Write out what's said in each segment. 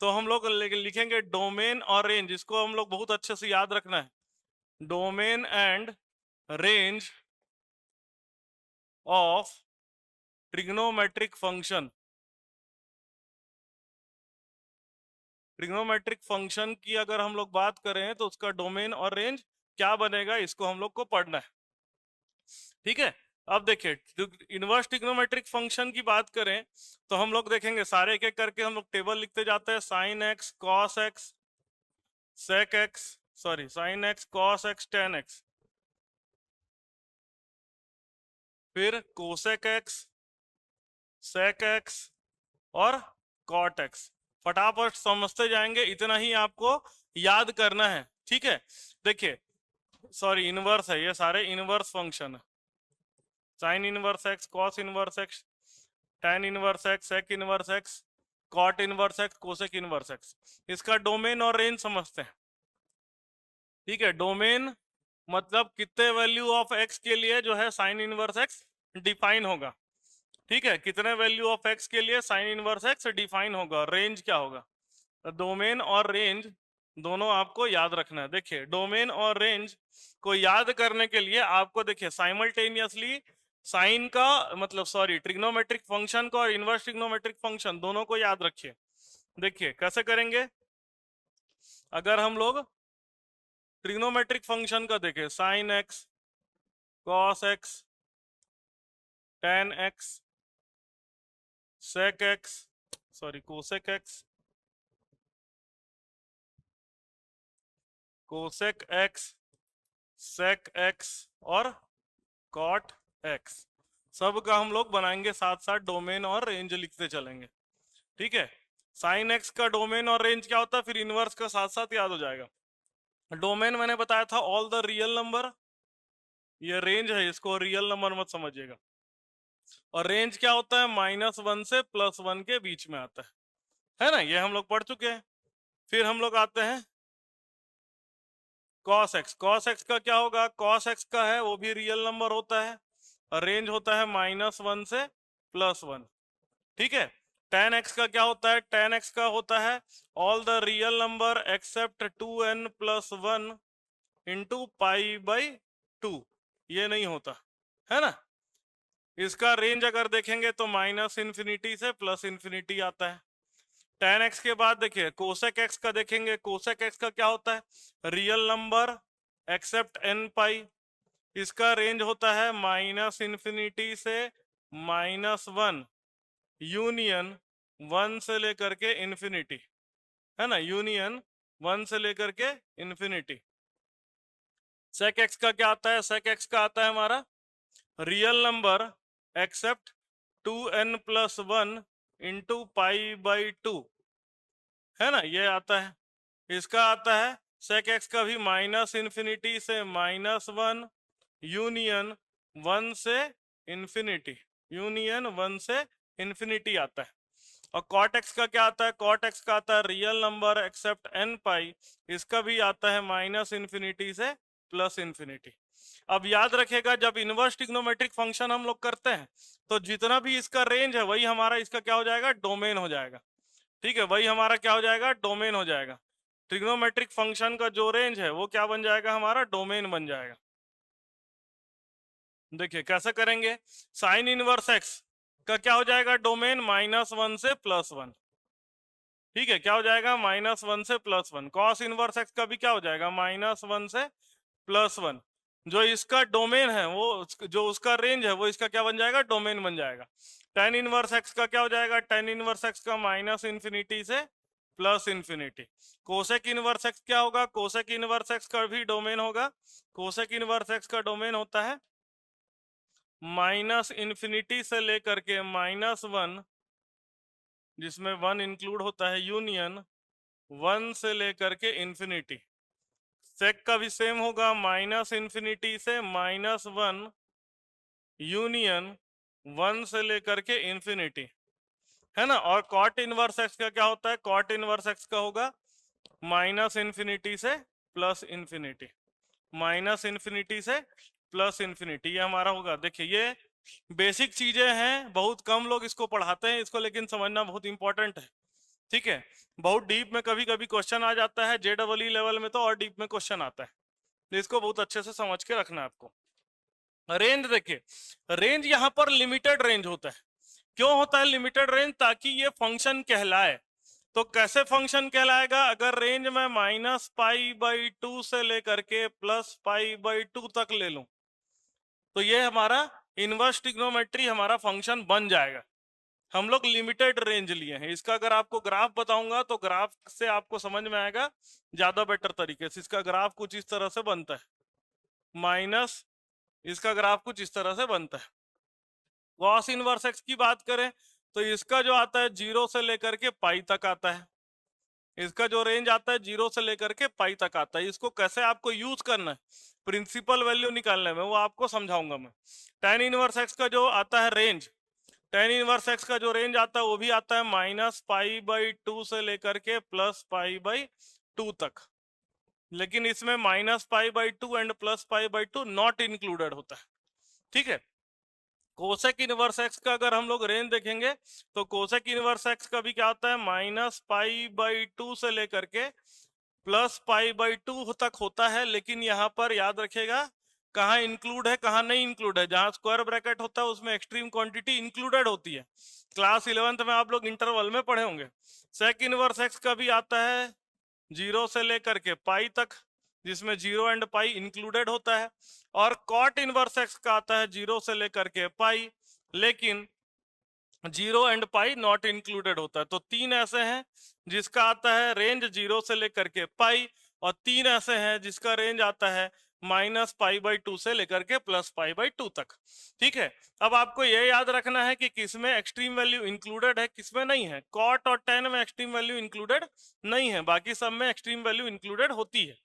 तो हम लोग लिखेंगे डोमेन और रेंज, इसको हम लोग बहुत अच्छे से याद रखना है। Domain and range of trigonometric function. Trigonometric function की अगर हम लोग बात करें तो उसका डोमेन और रेंज क्या बनेगा, इसको हम लोग को पढ़ना है। ठीक है, अब देखिए इनवर्स ट्रिग्नोमेट्रिक फंक्शन की बात करें तो हम लोग देखेंगे सारे एक एक करके हम लोग टेबल लिखते जाते हैं। Sine x cos x sec x, sorry sine x cos x tan x, फिर कोसेक एक्स सेक एक्स और कॉट एक्स। फटाफट समझते जाएंगे, इतना ही आपको याद करना है। ठीक है, देखिए सॉरी इनवर्स है, ये सारे इनवर्स फंक्शन है। Sine inverse x cos inverse x tan inverse x sec inverse x cot inverse x cosec inverse x. इसका डोमेन और रेंज समझते हैं। ठीक है, डोमेन मतलब कितने वैल्यू ऑफ एक्स के लिए जो है साइन इनवर्स एक्स डिफाइन होगा। ठीक है, कितने वैल्यू ऑफ एक्स के लिए साइन इनवर्स एक्स डिफाइन होगा। रेंज क्या होगा, डोमेन और रेंज दोनों आपको याद रखना है। देखिए डोमेन और रेंज को याद करने के लिए आपको देखिए साइमल्टेनियसली साइन का मतलब सॉरी ट्रिग्नोमेट्रिक फंक्शन को और इनवर्स ट्रिग्नोमेट्रिक फंक्शन दोनों को याद रखिए। देखिए कैसे करेंगे, अगर हम लोग ट्रिग्नोमेट्रिक फंक्शन का देखें sine x cos x tan x sec x sorry cosec x cosec x sec x और कॉट एक्स, सब का हम लोग बनाएंगे साथ साथ डोमेन और रेंज लिखते चलेंगे। ठीक है, साइन एक्स का डोमेन और रेंज क्या होता है, फिर इनवर्स का साथ साथ याद हो जाएगा। डोमेन मैंने बताया था ऑल द रियल नंबर, ये रेंज है, इसको रियल नंबर मत समझिएगा। और रेंज क्या होता है, -1 से +1 के बीच में आता है ना, ये हम लोग पढ़ चुके हैं। फिर हम लोग आते हैं कॉस एक्स। कॉस एक्स का क्या होगा, कॉस एक्स का है वो भी रियल नंबर होता है और रेंज होता है -1 से +1। ठीक है, tan x का क्या होता है, tan x का होता है all the real number except 2n+1 into π/2, ये नहीं होता है ना। इसका रेंज अगर देखेंगे तो -∞ से +∞ आता है। tan x के बाद देखिए कोसेक x का देखेंगे, कोसेक x का क्या होता है, रियल नंबर एक्सेप्ट n π, इसका रेंज होता है -∞ से -1 यूनियन 1 से लेकर के इन्फिनिटी, है ना, यूनियन 1 से लेकर के इन्फिनिटी। सेक एक्स का क्या आता है, सेक एक्स का आता है हमारा real number except 2n+1 into π/2, है ना, ये आता है। इसका आता है सेक एक्स का भी -∞ से -1 यूनियन 1 से इन्फिनिटी, यूनियन 1 से इन्फिनिटी आता है। और कॉट एक्स का क्या आता है, कॉट एक्स का आता है रियल नंबर एक्सेप्ट n π, इसका भी आता है -∞ से +∞। अब याद रखेगा जब इनवर्स ट्रिग्नोमेट्रिक फंक्शन हम लोग करते हैं तो जितना भी इसका रेंज है वही हमारा इसका क्या हो जाएगा, डोमेन हो जाएगा। ठीक है, वही हमारा क्या हो जाएगा, डोमेन हो जाएगा। ट्रिग्नोमेट्रिक फंक्शन का जो रेंज है वो क्या बन जाएगा, हमारा डोमेन बन जाएगा। देखिए कैसे करेंगे, साइन इनवर्स एक्स का क्या हो जाएगा, डोमेन -1 से +1। ठीक है, क्या हो जाएगा, -1 से +1। कॉस इनवर्स एक्स का भी क्या हो जाएगा, -1 से +1। जो इसका डोमेन है वो जो उसका रेंज है वो इसका क्या बन जाएगा, डोमेन बन जाएगा। tan इनवर्स एक्स का क्या हो जाएगा, tan इनवर्स एक्स का -∞ से +∞। कोसेक इनवर्स एक्स क्या होगा, कोसेक इनवर्स एक्स का भी डोमेन होगा। कोसेक इनवर्स एक्स का डोमेन होता है -∞ से लेकर के -1, जिसमें 1 इंक्लूड होता है, यूनियन 1 से लेकर के इन्फिनिटी। सेक का भी सेम होगा, -∞ से -1 यूनियन 1 से लेकर के इन्फिनिटी, है ना। और कॉट इनवर्स एक्स का क्या होता है, कॉट इनवर्स एक्स का होगा -∞ से +∞, -∞ से +∞, ये हमारा होगा। देखिए ये बेसिक चीजें हैं, बहुत कम लोग इसको पढ़ाते हैं इसको, लेकिन समझना बहुत इंपॉर्टेंट है। ठीक है, बहुत डीप में कभी कभी क्वेश्चन आ जाता है, JEE लेवल में तो और डीप में क्वेश्चन आता है, तो इसको बहुत अच्छे से समझ के रखना है आपको। रेंज देखिए, रेंज यहाँ पर लिमिटेड रेंज होता है। क्यों होता है लिमिटेड रेंज? ताकि ये फंक्शन कहलाए। तो कैसे फंक्शन कहलाएगा? अगर रेंज में -π/2 से लेकर के +π/2 तक ले लूं तो ये हमारा इनवर्स ट्रिग्नोमेट्री हमारा फंक्शन बन जाएगा। हम लोग लिमिटेड रेंज लिए हैं। इसका अगर आपको ग्राफ बताऊंगा तो ग्राफ से आपको समझ में आएगा ज्यादा बेटर तरीके से। इसका ग्राफ कुछ इस तरह से बनता है, माइनस इसका ग्राफ कुछ इस तरह से बनता है। कॉस इनवर्स एक्स की बात करें तो इसका जो आता है 0 से लेकर के पाई तक आता है। इसका जो रेंज आता है 0 से लेकर के पाई तक आता है। इसको कैसे आपको यूज करना है प्रिंसिपल वैल्यू निकालने में, वो आपको समझाऊंगा मैं। tan इनवर्स एक्स का जो आता है रेंज, tan इनवर्स एक्स का जो रेंज आता है वो भी आता है -π/2 से लेकर के +π/2 तक, लेकिन इसमें -π/2 एंड +π/2 नॉट इंक्लूडेड होता है। ठीक है, कोसेक इनवर्स एक्स का अगर हम लोग रेंज देखेंगे तो कोसेक इनवर्स एक्स का भी क्या होता है -π/2 से लेकर के +π/2 तक होता है। लेकिन यहाँ पर याद रखिएगा कहाँ इंक्लूड है कहाँ नहीं इंक्लूड है। जहां स्क्वायर ब्रैकेट होता है उसमें एक्सट्रीम क्वांटिटी इंक्लूडेड होती है। क्लास 11th में आप लोग इंटरवल में पढ़े होंगे। सेक इनवर्स एक्स का भी आता है 0 से लेकर के पाई तक, जिसमें 0 एंड पाई इंक्लूडेड होता है। और कॉट इनवर्स एक्स का आता है 0 से लेकर के पाई, लेकिन 0 एंड पाई नॉट इंक्लूडेड होता है। तो तीन ऐसे हैं जिसका आता है रेंज 0 से लेकर के पाई, और तीन ऐसे हैं जिसका रेंज आता है -π/2 से लेकर के +π/2 तक। ठीक है, अब आपको यह याद रखना है कि किसमें एक्सट्रीम वैल्यू इंक्लूडेड है किसमें नहीं है। कॉट और टेन में एक्सट्रीम वैल्यू इंक्लूडेड नहीं है, बाकी सब में एक्सट्रीम वैल्यू इंक्लूडेड होती है।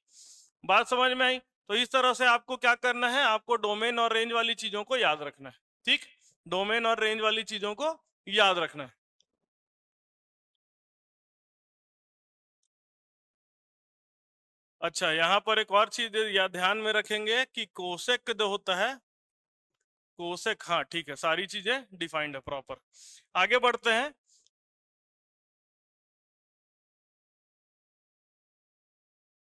बात समझ में आई? तो इस तरह से आपको क्या करना है, आपको डोमेन और रेंज वाली चीजों को याद रखना है। ठीक, डोमेन और रेंज वाली चीजों को याद रखना है। अच्छा, यहाँ पर एक और चीज या ध्यान में रखेंगे कि कोसेक जो होता है, कोसेक, हाँ ठीक है, सारी चीजें डिफाइंड है प्रॉपर। आगे बढ़ते हैं।